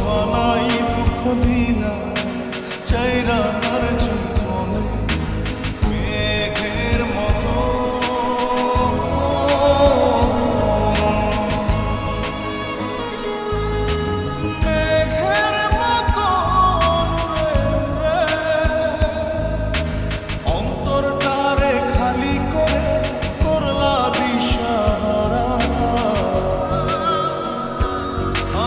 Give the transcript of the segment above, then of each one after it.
হানাই দুঃখ দিলা চাইরা আর জীবনে মেঘের মতো অন্তরটারে খালি করে করলা দিশাহারা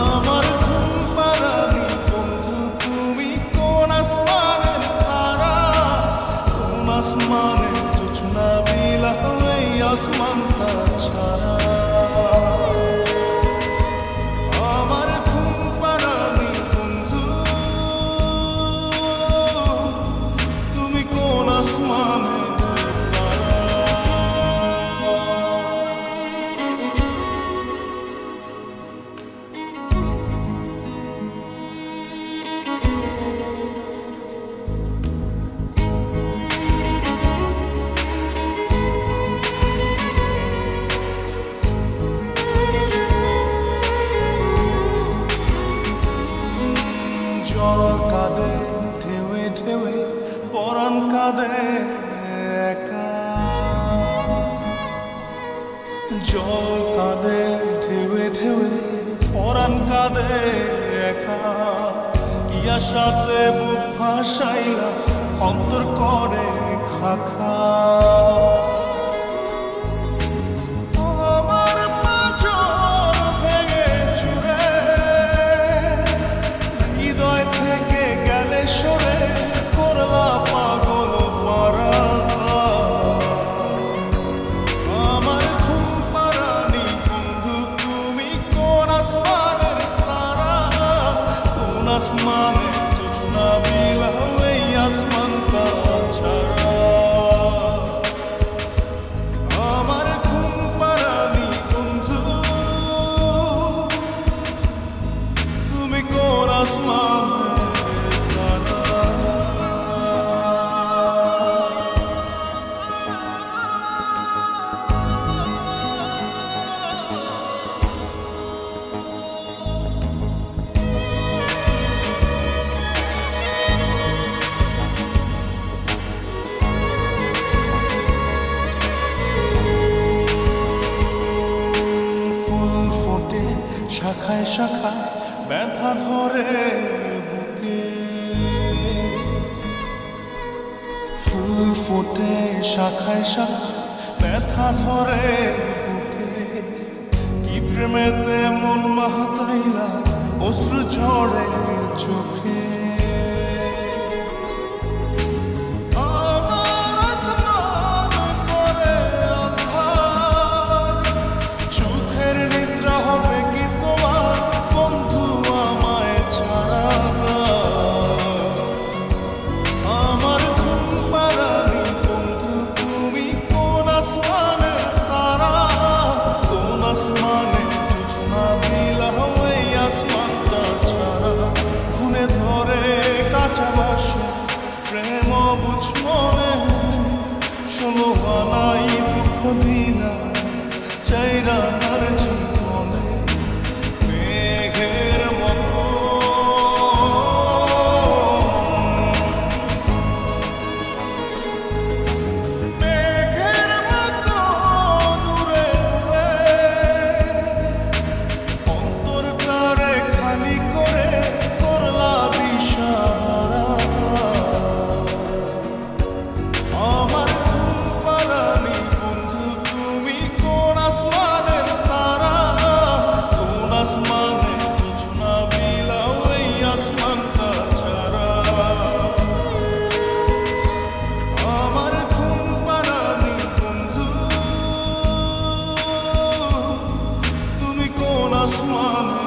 আমার ঘুম পাড়ানি বন্ধু তুমি কোন আসমানের তারা কোন আসমানে জোছনা বিলা এই আসমানটা ছাড়া আমার ঘুম পাড়ানি বন্ধু তুমি কোন আসমানের জল কাঁদে ঢেউে ঢেউে পরাণ কাঁদে একা জল কাঁদে ঢেউে ঢেউে পরাণ কাঁদে একা কি আশাতে বুক ভাসাইলা অন্তর করে খাখা আসমানে জোছনা বিলা এই আসমানটা ছাড়া আমার ঘুম পাড়ানি বন্ধু তুমি কোন আসমানের তারা শাখায় শাখায় ব্যথা ধরে বুকে ফুল ফোটে শাখায় শাখায় ব্যথা ধরে বুকে কি প্রেমেতে মন মাহাতাইলা অশ্রু ঝরে চোখে প্রেম বুঝ মনে ষোলো হানাই দুঃখ দিলা চাইরা আর জীবনে মেঘের মতো মেঘের মতো দূরে অন্তরটারে খালি করে করলা দিশাহারা আমার ঘুম পাড়ানি বন্ধু তুমি কোন আসমানের তারা কোন আসমানে জোছনা বিলাও এই আসমানটা ছাড়া আমার ঘুম পাড়ানি বন্ধু তুমি কোন আসমানে